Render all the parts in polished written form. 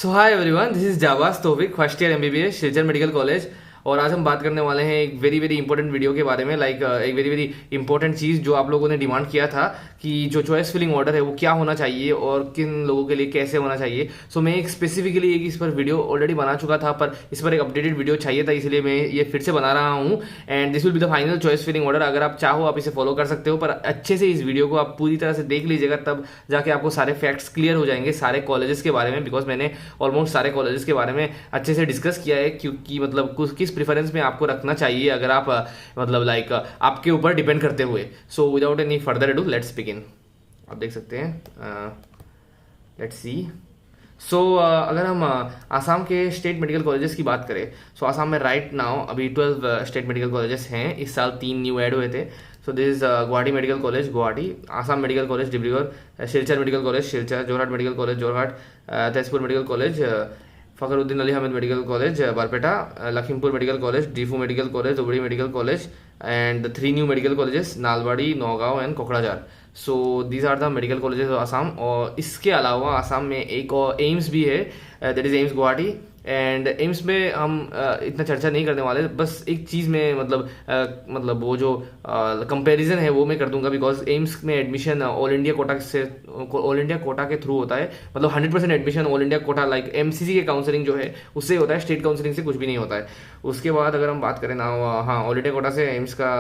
So hi everyone, this is Jabaz Taufiq, first year MBBS Silchar medical college. और आज हम बात करने वाले हैं एक वेरी वेरी इंपॉर्टेंट वीडियो के बारे में। एक वेरी वेरी इंपॉर्टेंट चीज़ जो आप लोगों ने डिमांड किया था कि जो चॉइस फिलिंग ऑर्डर है वो क्या होना चाहिए और किन लोगों के लिए कैसे होना चाहिए। सो मैं एक स्पेसिफिकली एक इस पर वीडियो ऑलरेडी बना चुका था, पर इस पर एक अपडेटेड वीडियो चाहिए था, इसलिए मैं ये फिर से बना रहा हूँ। And this will be the final choice filling order. अगर आप चाहो आप इसे फॉलो कर सकते हो, पर अच्छे से इस वीडियो को आप पूरी तरह से देख लीजिएगा, तब जाके आपको सारे फैक्ट्स क्लियर हो जाएंगे सारे कॉलेजेस के बारे में। बिकॉज मैंने ऑलमोस्ट सारे कॉलेजेस के बारे में अच्छे से डिस्कस किया है, क्योंकि मतलब किस प्रेफरेंस में आपको रखना चाहिए अगर आप आपके ऊपर डिपेंड करते हुए। So without any further do let's begin. आप देख सकते हैं, लेट्स सी। अगर हम आसाम के स्टेट मेडिकल कॉलेजेस की बात करें, आसाम में राइट नाउ अभी 12 स्टेट मेडिकल कॉलेजेस हैं। इस साल 3 न्यू ऐड हुए थे। So this is Guwahati medical college Guwahati, Assam medical college Dibrugarh, Silchar medical college Silchar, Jorhat medical college Jorhat, Tezpur medical college, Fakhruddin Ali Ahmed medical college Barpeta, Lakhimpur medical college, Diphu medical college, Dhubri medical college, and the 3 new medical colleges Nalbari, Nagaon and Kokrajhar. So these are the medical colleges of Assam. और इसके अलावा आसाम में एक और AIIMS भी है, that is AIIMS Guwahati. And AIIMS में हम इतना चर्चा नहीं करने वाले, बस एक चीज़ में मतलब वो जो कंपैरिजन है वो मैं कर दूंगा। बिकॉज एम्स में एडमिशन ऑल इंडिया कोटा के थ्रू होता है। मतलब 100% admission all India quota, like MCC के काउंसलिंग जो है उससे होता है, स्टेट काउंसलिंग से कुछ भी नहीं होता है। उसके बाद अगर हम बात करें ना, हाँ, ऑल इंडिया कोटा से एम्स का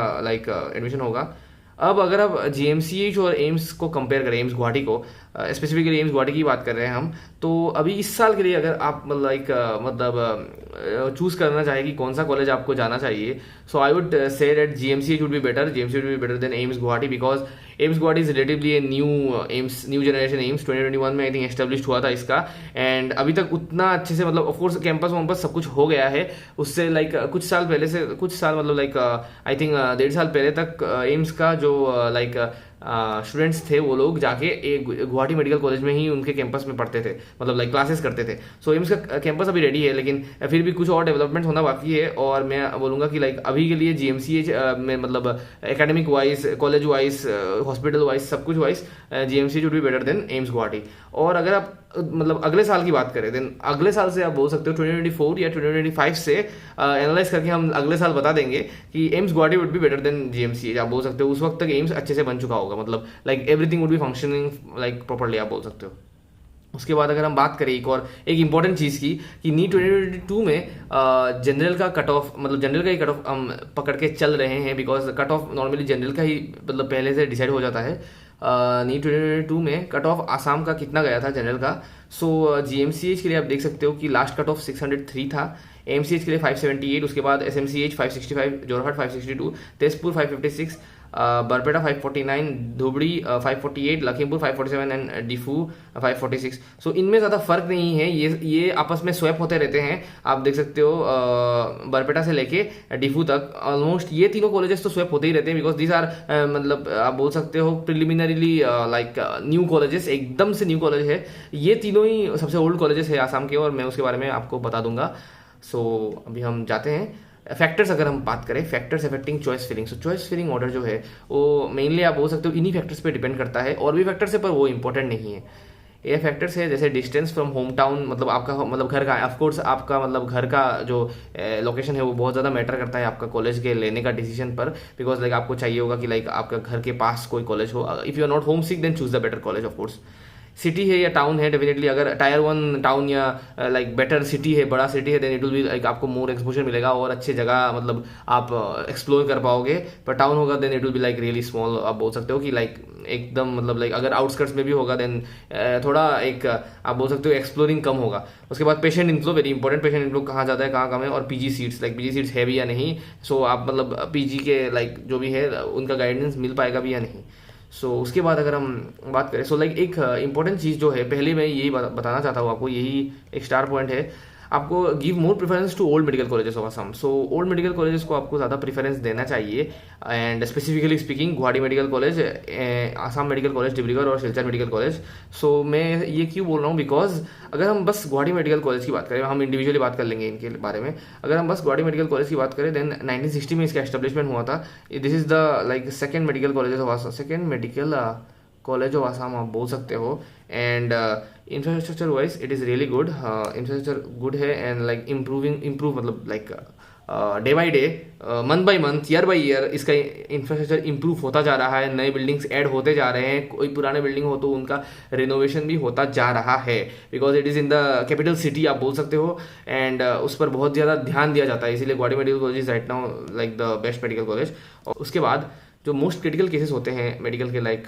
एडमिशन होगा। अब अगर आप जीएमसीएच और एम्स को कंपेयर करें, एम्स गुवाहाटी को, स्पेसिफिकली एम्स गुवाहाटी की बात कर रहे हैं हम, तो अभी इस साल के लिए अगर आप चूज करना चाहिए कि कौन सा कॉलेज आपको जाना चाहिए, so I would say that GMCH would be better than AIIMS Guwahati. Because AIIMS Guwahati is relatively a new generation AIIMS. 2021 में आई थिंक एस्टेब्लिश हुआ था इसका। एंड अभी तक उतना अच्छे से ऑफकोर्स कैंपस वैम्पस सब कुछ हो गया है। उससे कुछ साल आई थिंक 1.5 साल पहले तक एम्स का जो स्टूडेंट्स थे वो लोग जाके एक गुवाहाटी मेडिकल कॉलेज में ही उनके कैंपस में पढ़ते थे, क्लासेस करते थे। सो एम्स का कैंपस अभी रेडी है, लेकिन फिर भी कुछ और डेवलपमेंट होना बाकी है। और मैं बोलूँगा कि अभी के लिए जीएमसीएच में academic wise, college wise, hospital wise, सब कुछ wise GMCH would be better than AIIMS Guwahati. और अगर आप अगले साल की बात करें, देन अगले साल से आप बोल सकते हो 2024 या 2025 से एनालाइज करके हम अगले साल बता देंगे कि AIIMS Guwahati would be better then GMCH. आप बोल सकते हो उस वक्त तक एम्स अच्छे से बन चुका होगा, everything would be functioning properly, आप बोल सकते हो। उसके बाद अगर हम बात करें एक इंपॉर्टेंट चीज़ की, कि नीट 2022 में जनरल का कट ऑफ, जनरल का ही कट ऑफ हम पकड़ के चल रहे हैं। Because cut off normally general का ही पहले से डिसाइड हो जाता है। नीट 2022 में कट ऑफ आसाम का कितना गया था जनरल का। सो जीएमसीएच के लिए आप देख सकते हो कि लास्ट कट ऑफ 603 था, एमसीएच के लिए 578, उसके बाद एसएमसीएच 565, जोरहाट 562, तेजपुर 556, बरपेटा 549, धुबड़ी 548, लखीमपुर 547 एंड डीफू 546। सो इनमें ज़्यादा फर्क नहीं है, ये आपस में स्वैप होते रहते हैं। आप देख सकते हो बरपेटा से लेके डीफू तक ऑलमोस्ट ये तीनों कॉलेजेस तो स्वैप होते ही रहते हैं। बिकॉज दीज आर आप बोल सकते हो प्रिलिमिनरीली न्यू कॉलेजेस, एकदम से न्यू कॉलेज है। ये तीनों ही सबसे ओल्ड कॉलेजेस है आसाम के, और मैं उसके बारे में आपको बता दूंगा। सो अभी हम जाते हैं फैक्टर्स। अगर हम बात करें factors affecting choice filling, choice filling order जो है वो मेनली आप बोल सकते हो इन्हीं फैक्टर्स पे डिपेंड करता है। और भी फैक्टर्स है पर वो इंपॉर्टेंट नहीं है। ये फैक्टर्स है जैसे डिस्टेंस फ्रॉम होम टाउन, आपका घर का, ऑफकोर्स आपका घर का जो लोकेशन है वो बहुत ज़्यादा मैटर करता है आपका कॉलेज के लेने का डिसीजन पर। बिकॉज आपको चाहिए होगा कि आपका घर के पास कोई कॉलेज हो। If you are not home sick then choose the better college. Of course city है या टाउन है, डेफिनेटली अगर टायर 1 टाउन या बेटर सिटी है, बड़ा सिटी है, देन इट विल बी आपको मोर एक्सपोजर मिलेगा और अच्छी जगह आप एक्सप्लोर कर पाओगे। पर टाउन होगा then it will be really small. आप बोल सकते हो कि एकदम अगर आउटस्कर्ट्स में भी होगा देन थोड़ा आप बोल सकते हो एक्सप्लोरिंग कम होगा। उसके बाद patient inflow, very important, patient inflow कहाँ जाता है, कहाँ कम है। और पीजी सीट्स, पीजी सीट्स है भी या नहीं। सो आप पीजी के जो भी है उनका गाइडेंस मिल पाएगा भी या नहीं। उसके बाद अगर हम बात करें, एक इंपॉर्टेंट चीज़ जो है, पहले मैं यही बताना चाहता हूँ आपको, यही एक स्टार पॉइंट है, आपको give more preference to old medical colleges of Assam. Old medical colleges को आपको ज़्यादा प्रेफरेंस देना चाहिए। And specifically speaking Guwahati medical college, Assam medical college Dibrugarh और शिलचर मेडिकल कॉलेज। मैं ये क्यों बोल रहा हूँ, बिकॉज अगर हम बस गुवाहाटी मेडिकल कॉलेज की बात करें, हम इंडिविजुअली बात कर लेंगे इनके बारे में। अगर हम बस गुवाहाटी मेडिकल कॉलेज की बात करें, देन 1960 में इसका एस्टेब्लिशमेंट हुआ था। This is the second medical college of second medical college of Assam आप बोल सकते हो। And infrastructure wise it is really good, infrastructure good है एंड लाइक इम्प्रूव मतलब like day by day, month by month, year by year इसका infrastructure improve होता जा रहा है, नए बिल्डिंग्स ऐड होते जा रहे हैं, कोई पुराने बिल्डिंग हो तो उनका रिनोवेशन भी होता जा रहा है, because it is in the capital city आप बोल सकते हो। एंड उस पर बहुत ज़्यादा ध्यान दिया जाता है, इसीलिए Guwahati medical college is right now like the best medical college. और उसके बाद जो मोस्ट क्रिटिकल केसेस होते हैं मेडिकल के, लाइक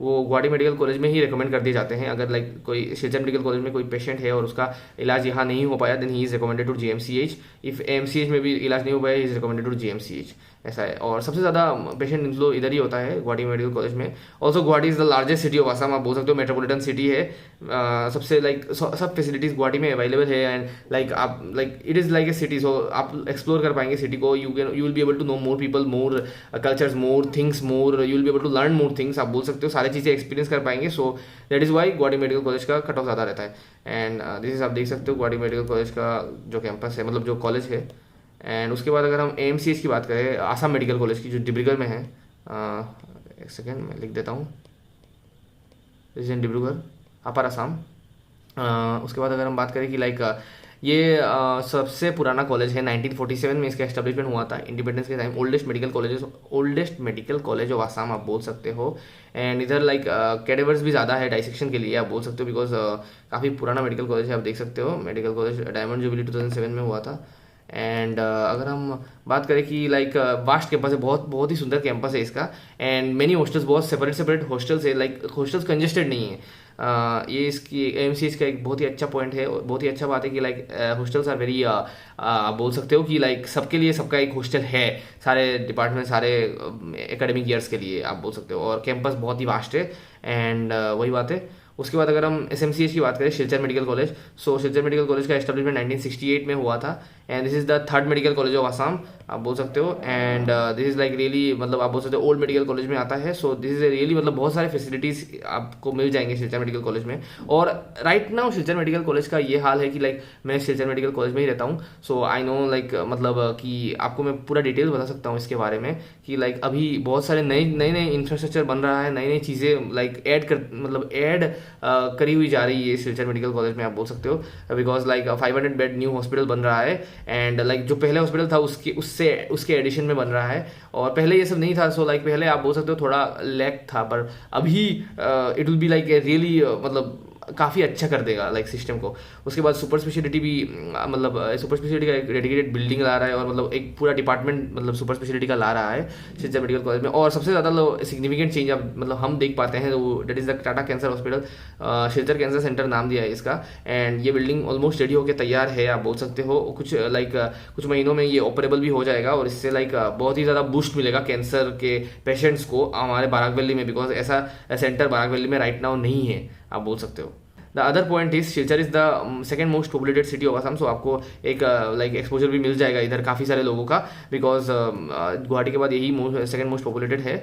वो गुवाहाटी मेडिकल कॉलेज में ही रिकमेंड कर दिए जाते हैं। अगर लाइक कोई शिलचर मेडिकल कॉलेज में कोई पेशेंट है और उसका इलाज यहाँ नहीं हो पाया, then he is recommended to GMCH. If MCH में भी इलाज नहीं हो पाया, he is recommended to GMCH, ऐसा है। और सबसे ज़्यादा पेशेंट इनफ्लो इधर ही होता है गुवाहाटी मेडिकल कॉलेज में। Also Guwahati is the largest city of Assam, आप बोल सकते हो मेट्रोपॉलिटन सिटी है। सबसे लाइक सब फैसिलिटीज़ गुवाहाटी में अवेलेबल है एंड लाइक आप like it is like a city, so आप एक्सप्लोर कर पाएंगे सिटी को। You will be able to know more people, more cultures, more things, more you will be able to learn more things, आप बोल सकते हो। सारी चीज़ें एक्सपीरियंस कर पाएंगे, so that is why Guwahati medical college का कट ऑफ ज़्यादा रहता है। एंड दिस इज आप देख सकते हो गुवाहाटी मेडिकल कॉलेज का जो कैंपस है, मतलब जो कॉलेज है। एंड उसके बाद अगर हम एएमसीएच की बात करें, आसाम मेडिकल कॉलेज की, जो डिब्रूगढ़ में है, एक सेकेंड मैं लिख देता हूँ, दिस इन डिब्रूगढ़, अपर आसाम। उसके बाद अगर हम बात करें कि लाइक ये सबसे पुराना कॉलेज है, 1947 में इसका एस्टेब्लिशमेंट हुआ था, इंडिपेंडेंस के time. Oldest medical college of Assam आप बोल सकते हो। एंड इधर लाइक कैडेवर्स भी ज़्यादा है डाइसेक्शन के लिए, आप बोल सकते हो, बिकॉज काफ़ी पुराना मेडिकल कॉलेज है। आप देख सकते हो मेडिकल कॉलेज डायमंड जुबली 2007 में हुआ था। एंड अगर हम बात करें कि लाइक वास्ट कैंपस है, बहुत ही सुंदर कैंपस है इसका। एंड मेनी हॉस्टल्स, बहुत सेपरेट हॉस्टल्स है, लाइक हॉस्टल्स कंजेस्टेड नहीं है। ये इसकी एएमसीएच का एक बहुत ही अच्छा पॉइंट है, बहुत ही अच्छा बात है कि लाइक हॉस्टल्स आर वेरी, बोल सकते हो कि लाइक सबके लिए सबका एक हॉस्टल है, सारे डिपार्टमेंट, सारे एकेडमिक ईयर्स के लिए आप बोल सकते हो। और कैंपस बहुत ही वास्ट है एंड वही बात है। उसके बाद अगर हम एसएमसीएच की बात करें, शिलचर मेडिकल कॉलेज, सो शिलचर मेडिकल कॉलेज का एस्टेब्लिशमेंट 1968 में हुआ था। And this is the third medical college of Assam, आप बोल सकते हो। And this is like really, मतलब आप बोल सकते हो ओल्ड मेडिकल कॉलेज में आता है। सो दिस इज रियली, मतलब बहुत सारे फैसिलिटीज आपको मिल जाएंगे शिलचर मेडिकल कॉलेज में। और right now Silchar medical college का ये हाल है कि लाइक मैं शिलचर मेडिकल कॉलेज में ही रहता हूँ, सो आई नो लाइक मतलब कि आपको मैं पूरा डिटेल बता सकता हूँ इसके बारे में कि लाइक अभी बहुत सारे नए इंफ्रास्ट्रक्चर बन रहा है, नई चीज़ें लाइक ऐड करी हुई जा रही है शिलचर मेडिकल कॉलेज में, आप बोल सकते हो। Because like 500 bed new hospital बन रहा है एंड लाइक जो पहले हॉस्पिटल था उसके एडिशन में बन रहा है। और पहले ये सब नहीं था, सो लाइक पहले आप बोल सकते हो थोड़ा लैक था, पर अभी it will be like really, मतलब काफ़ी अच्छा कर देगा लाइक सिस्टम को। उसके बाद सुपर स्पेशलिटी भी, मतलब सुपर स्पेशलिटी का एक डेडिकेटेड बिल्डिंग ला रहा है और मतलब एक पूरा डिपार्टमेंट मतलब सुपर स्पेशलिटी का ला रहा है शिलचर मेडिकल कॉलेज में। और सबसे ज़्यादा सिग्निफिकेंट चेंज अब मतलब हम देख पाते हैं, वो that is the Tata cancer hospital, Silchar cancer centre नाम दिया है इसका। एंड ये बिल्डिंग ऑलमोस्ट रेडी होकर तैयार है, आप बोल सकते हो। कुछ महीनों में ये ऑपरेबल भी हो जाएगा और इससे लाइक बहुत ही ज़्यादा बूस्ट मिलेगा कैंसर के पेशेंट्स को हमारे बाराक वैली में, बिकॉज ऐसा सेंटर बाराक वैली में राइट नाउ नहीं है, आप बोल सकते हो। The other point is Silchar is the second most populated city of Assam, so आपको एक लाइक एक्सपोजर भी मिल जाएगा इधर काफ़ी सारे लोगों का, बिकॉज गुवाहाटी के बाद यही सेकेंड मोस्ट पॉपुलेटेड है।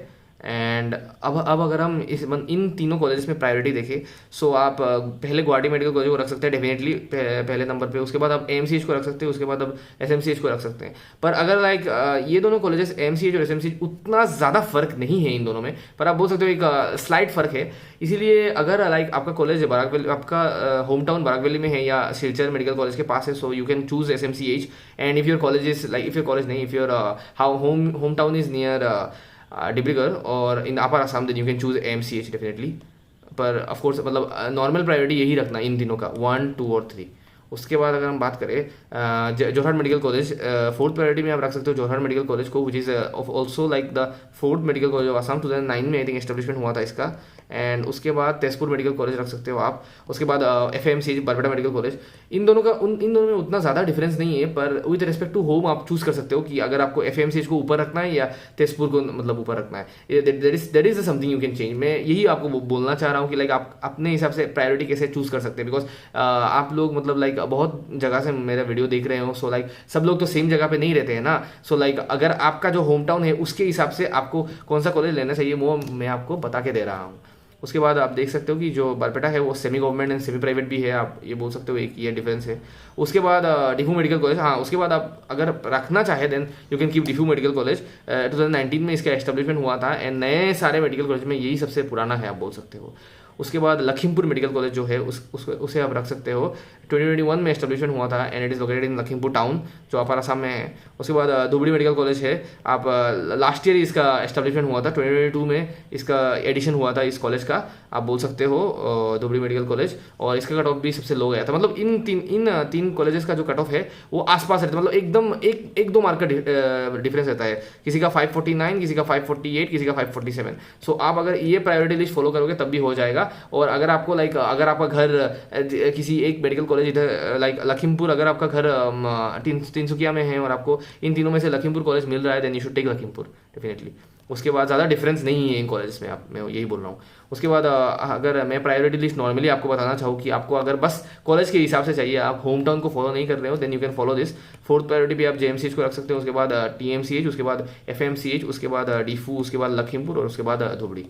एंड अब अगर हम इन तीनों कॉलेजेस में प्रायोरिटी देखें, सो आप पहले गुवाहाटी मेडिकल कॉलेज को रख सकते हैं डेफिनेटली पहले नंबर पे, उसके बाद आप एएमसीएच को रख सकते हैं, उसके बाद आप एसएमसीएच को रख सकते हैं। पर अगर लाइक ये दोनों कॉलेजेस एएमसीएच और एसएमसीएच उतना ज़्यादा फर्क नहीं है इन दोनों में, पर आप बोल सकते हो एक स्लाइट फर्क है। इसीलिए अगर लाइक आपका कॉलेज बाराक वैली, आपका होम टाउन बाराक वैली में है या शिलचर मेडिकल कॉलेज के पास है, so you can choose SMCH. And if your college is like, if your college नहीं, if your home town is near Dibrugarh और in upper Assam, then you can choose AMCH definitely. पर of course मतलब normal priority यही रखना इन तीनों का, 1, 2 और 3। उसके बाद अगर हम बात करें Jorhat medical college, fourth priority में आप रख सकते हो जोरहाट मेडिकल कॉलेज को, which is also like the fourth medical college of Assam. 2009 में आई थिंक एस्टेब्लिशमेंट हुआ था इसका। एंड उसके बाद तेजपुर मेडिकल कॉलेज रख सकते हो आप। उसके बाद एफएमसी बरपेटा मेडिकल कॉलेज। इन दोनों में उतना ज़्यादा डिफरेंस नहीं है, पर विद रिस्पेक्ट टू होम आप चूज कर सकते हो कि अगर आपको एफएमसी को ऊपर रखना है या तेजपुर को मतलब ऊपर रखना है। That is something you can change. मैं यही आपको बोलना चाह रहा हूँ कि लाइक आप अपने हिसाब से प्रायोरिटी कैसे चूज कर सकते हैं, बिकॉज आप लोग मतलब लाइक बहुत जगह से मेरा वीडियो देख रहे हो, सो लाइक सब लोग तो सेम जगह पे नहीं रहते हैं ना। सो लाइक अगर आपका जो होम टाउन है उसके हिसाब से आपको कौन सा कॉलेज लेना चाहिए वो मैं आपको बता के दे रहा हूँ। उसके बाद आप देख सकते हो कि जो बारपेटा है वो semi government and semi private भी है, आप ये बोल सकते हो, एक ये डिफरेंस है। उसके बाद डिफू मेडिकल कॉलेज, हाँ उसके बाद आप अगर रखना चाहे then you can keep Diphu medical college. 2019 में इसका एस्टेब्लिशमेंट हुआ था एंड नए सारे मेडिकल कॉलेज में यही सबसे पुराना है, आप बोल सकते हो। उसके बाद लखीमपुर मेडिकल कॉलेज जो है उसे आप रख सकते हो, 2021 में एस्टेब्लिशमेंट हुआ था and it is located in Lakhimpur town जो अपर असम में है। उसके बाद धुबरी मेडिकल कॉलेज है, आप लास्ट ईयर इसका एस्टेब्लिशमेंट हुआ था, 2022 में इसका एडिशन हुआ था इस कॉलेज का, आप बोल सकते हो धुबरी मेडिकल कॉलेज, और इसका कट ऑफ भी सबसे लो गया था। मतलब इन तीन कॉलेजेस का जो कट ऑफ है वो आसपास रहता है, मतलब एकदम एक दो मार्क का डिफरेंस रहता है, किसी का 549, किसी का 548, किसी का 547। सो आप अगर ये प्रायोरिटी लिस्ट फॉलो करोगे तब भी हो जाएगा। और अगर आपको अगर आपका घर किसी एक मेडिकल कॉलेज इधर लखीमपुर, अगर आपका घर तिनसुकिया में है और आपको इन तीनों में से लखीमपुर कॉलेज मिल रहा है then you should take Lakhimpur definitely. उसके बाद ज़्यादा डिफरेंस नहीं है इन कॉलेज में, मैं यही बोल रहा हूँ। उसके बाद अगर मैं प्रायोरिटी लिस्ट नॉर्मली आपको बताना चाहूँ कि आपको अगर बस कॉलेज के हिसाब से चाहिए, आप होम टाउन को फॉलो नहीं कर रहे हो then you can follow this. Fourth priority पे आप JMCH को रख सकते हो, उसके बाद TMCH, उसके बाद FMCH, उसके बाद डिफू, उसके बाद लखीमपुर और उसके बाद धुबरी।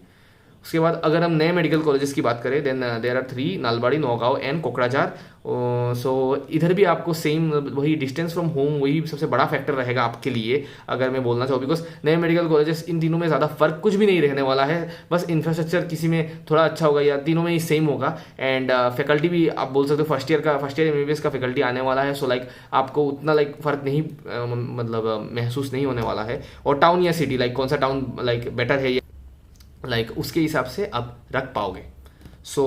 उसके बाद अगर हम नए मेडिकल कॉलेजेस की बात करें then there are 3, Nalbari, Nagaon and Kokrajhar. So इधर भी आपको सेम वही डिस्टेंस फ्रॉम होम, वही सबसे बड़ा फैक्टर रहेगा आपके लिए अगर मैं बोलना चाहूँ, बिकॉज नए मेडिकल कॉलेजेस इन तीनों में ज़्यादा फर्क कुछ भी नहीं रहने वाला है, बस इंफ्रास्ट्रक्चर किसी में थोड़ा अच्छा होगा या तीनों में ही सेम होगा। एंड फैकल्टी भी आप बोल सकते हो फर्स्ट ईयर MBBS का फैकल्टी आने वाला है, सो आपको उतना फ़र्क नहीं मतलब महसूस नहीं होने वाला है। और टाउन या सिटी कौन सा टाउन बेटर है उसके हिसाब से आप रख पाओगे। सो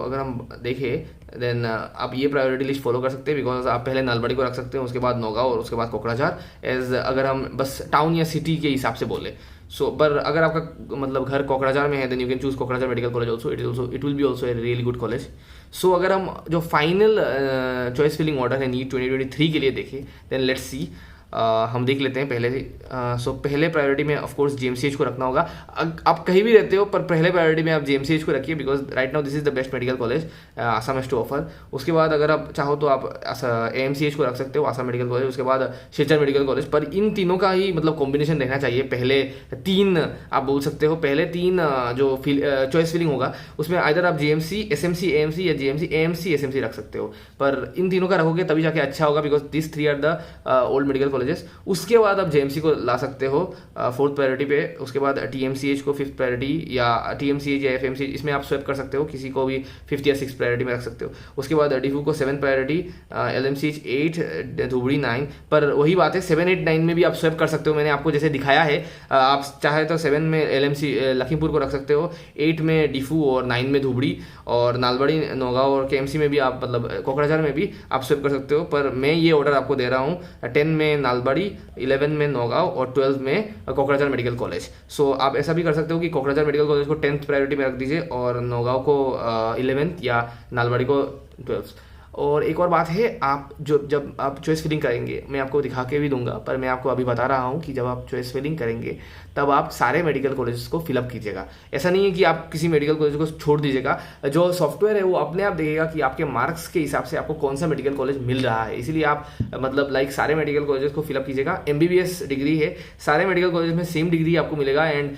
अगर हम देखें देन आप ये प्रायोरिटी लिस्ट फॉलो कर सकते हैं, बिकॉज आप पहले नालबाड़ी को रख सकते हैं, उसके बाद नौगांव और उसके बाद कोकराझार एज अगर हम बस टाउन या सिटी के हिसाब से बोले। सो पर अगर आपका मतलब घर कोकराझार में है then you can choose Kokrajhar medical college also, it will be also a really good college. So अगर हम जो फाइनल चॉइस फिलिंग ऑर्डर है नीट 2023 के लिए देखें देन लेट्स सी। हम देख लेते हैं पहले से। सो पहले प्रायोरिटी में ऑफ कोर्स JMCH को रखना होगा। आप कहीं भी रहते हो पर पहले प्रायोरिटी में आप JMCH को रखिए, because right now this is the best medical college Assam has to offer. उसके बाद अगर आप चाहो तो आप AMCH को रख सकते हो, आसाम मेडिकल कॉलेज, उसके बाद शिलचर मेडिकल कॉलेज। पर इन तीनों का ही मतलब कॉम्बिनेशन रहना चाहिए, पहले 3 आप बोल सकते हो, पहले 3 जो चॉइस फिलिंग होगा उसमें आइदर आप JMC, SMC, AMC या JMC, AMC, SMC रख सकते हो। पर इन तीनों का रखोगे तभी जाके अच्छा होगा, because this 3 are the old medical colleges. उसके बाद आप JMC को ला सकते हो 4th प्रायोरिटी पे, उसके बाद TMCH को 5th प्रायोरिटी या TMCH या FMCH, इसमें आप स्वैप कर सकते हो, किसी को भी 5th या 6th प्रायोरिटी में रख सकते हो। उसके बाद डिफू को 7th प्रायोरिटी, LMCH 8, धुबरी 9। पर वही बात है 7, 8, 9 में भी आप स्वैप कर सकते हो, मैंने आपको जैसे दिखाया है। आप चाहे तो 7 में LMC लखीमपुर को रख सकते हो, 8 में डिफू और 9 में धुबरी, और नालबाड़ी, नौगांव और KMC में भी आप मतलब कोकराझार में भी आप स्वैप कर सकते हो। पर मैं ये ऑर्डर आपको दे रहा हूँ, 10 में नालबाड़ी, 11 में नौगांव और 12 में कोकराझार मेडिकल कॉलेज। सो आप ऐसा भी कर सकते हो कि कोकराझार मेडिकल कॉलेज को 10th प्रायोरिटी में रख दीजिए और नौगांव को 11th या नालबाड़ी को 12th। और एक और बात है, आप जब आप चॉइस फिलिंग करेंगे, मैं आपको दिखा के भी दूंगा, पर मैं आपको अभी बता रहा हूँ कि जब आप चॉइस फिलिंग करेंगे तब आप सारे मेडिकल कॉलेजेस को फिलअप कीजिएगा। ऐसा नहीं है कि आप किसी मेडिकल कॉलेज को छोड़ दीजिएगा, जो सॉफ्टवेयर है वो अपने आप देखेगा कि आपके मार्क्स के हिसाब से आपको कौन सा मेडिकल कॉलेज मिल रहा है। इसीलिए आप मतलब सारे मेडिकल कॉलेजेस को फिलअप कीजिएगा। MBBS डिग्री है, सारे मेडिकल कॉलेज में सेम डिग्री आपको मिलेगा and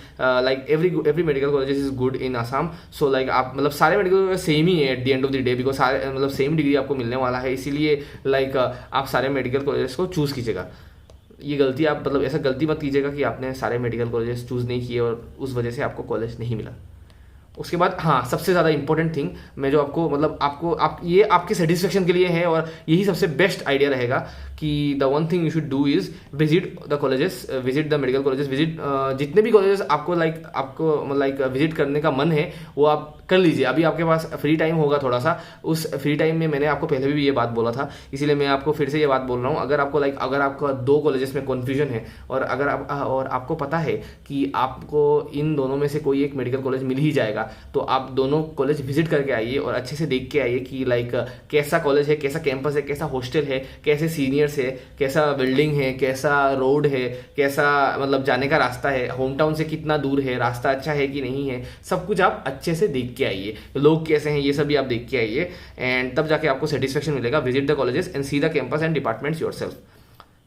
every medical college is good in Assam. So आप मतलब सारे मेडिकल कॉलेज सेम ही है at the end of the day, because सारे मतलब सेम डिग्री आपको मिलने वाला है। इसीलिए आप सारे मेडिकल कॉलेजेस को चूज कीजिएगा। ये गलती आप मतलब ऐसा गलती मत कीजिएगा कि आपने सारे मेडिकल कॉलेजेस चूज नहीं किए और उस वजह से आपको कॉलेज नहीं मिला। उसके बाद हाँ, सबसे ज़्यादा इंपॉर्टेंट थिंग मैं जो आपको मतलब ये आपके सेटिस्फेक्शन के लिए है और यही सबसे बेस्ट आइडिया रहेगा कि the one thing you should do is visit the colleges, visit the medical colleges, visit जितने भी कॉलेजेस आपको आपको विजिट करने का मन है वो आप कर लीजिए। अभी आपके पास फ्री टाइम होगा थोड़ा सा, उस फ्री टाइम में मैंने आपको पहले भी ये बात बोला था, इसीलिए मैं आपको फिर से ये बात बोल रहा हूँ। अगर आपको अगर आपका 2 कॉलेजेस में कन्फ्यूजन है और अगर आपको पता है कि आपको इन दोनों में से कोई एक मेडिकल कॉलेज मिल ही जाएगा, तो आप दोनों कॉलेज विजिट करके आइए और अच्छे से देख के आइए कि कैसा कॉलेज है, कैसा कैंपस है, कैसा हॉस्टल है, कैसे सीनियर्स है, कैसा बिल्डिंग है, कैसा रोड है, कैसा मतलब जाने का रास्ता है, होम टाउन से कितना दूर है, रास्ता अच्छा है कि नहीं है, सब कुछ आप अच्छे से देख के आइए। लोग कैसे हैं ये सब भी आप देख के आइए एंड तब जाके आपको सेटिस्फेक्शन मिलेगा। Visit the colleges and see the campus and departments yourself.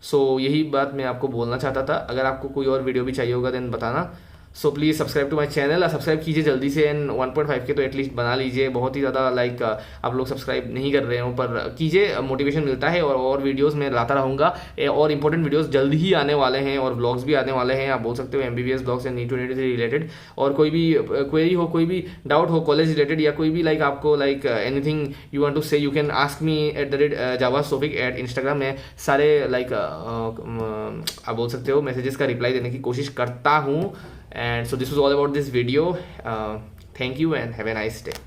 So यही बात मैं आपको बोलना चाहता था। अगर आपको कोई और वीडियो भी चाहिए होगा देन बताना। So please subscribe to my channel, subscribe कीजिए जल्दी से, एंड 1.5 के तो एटलीस्ट बना लीजिए। बहुत ही ज़्यादा लाइक आप लोग सब्सक्राइब नहीं कर रहे हो, पर कीजिए, मोटिवेशन मिलता है। और वीडियोस मैं लाता रहूँगा, और इंपॉर्टेंट वीडियोस जल्दी ही आने वाले हैं, और व्लॉग्स भी आने वाले हैं। आप बोल सकते हो MBBS ब्लॉग्स एंड नीट 2 से रिलेटेड। और कोई भी क्वेरी हो, कोई भी डाउट हो कॉलेज रिलेटेड, या कोई भी लाइक आपको like anything you want to say, you can ask me @javasofik@Instagram में सारे लाइक आप बोल सकते हो मैसेजेस का रिप्लाई देने की कोशिश करता हूँ। And so this was all about this video. Thank you and have a nice day.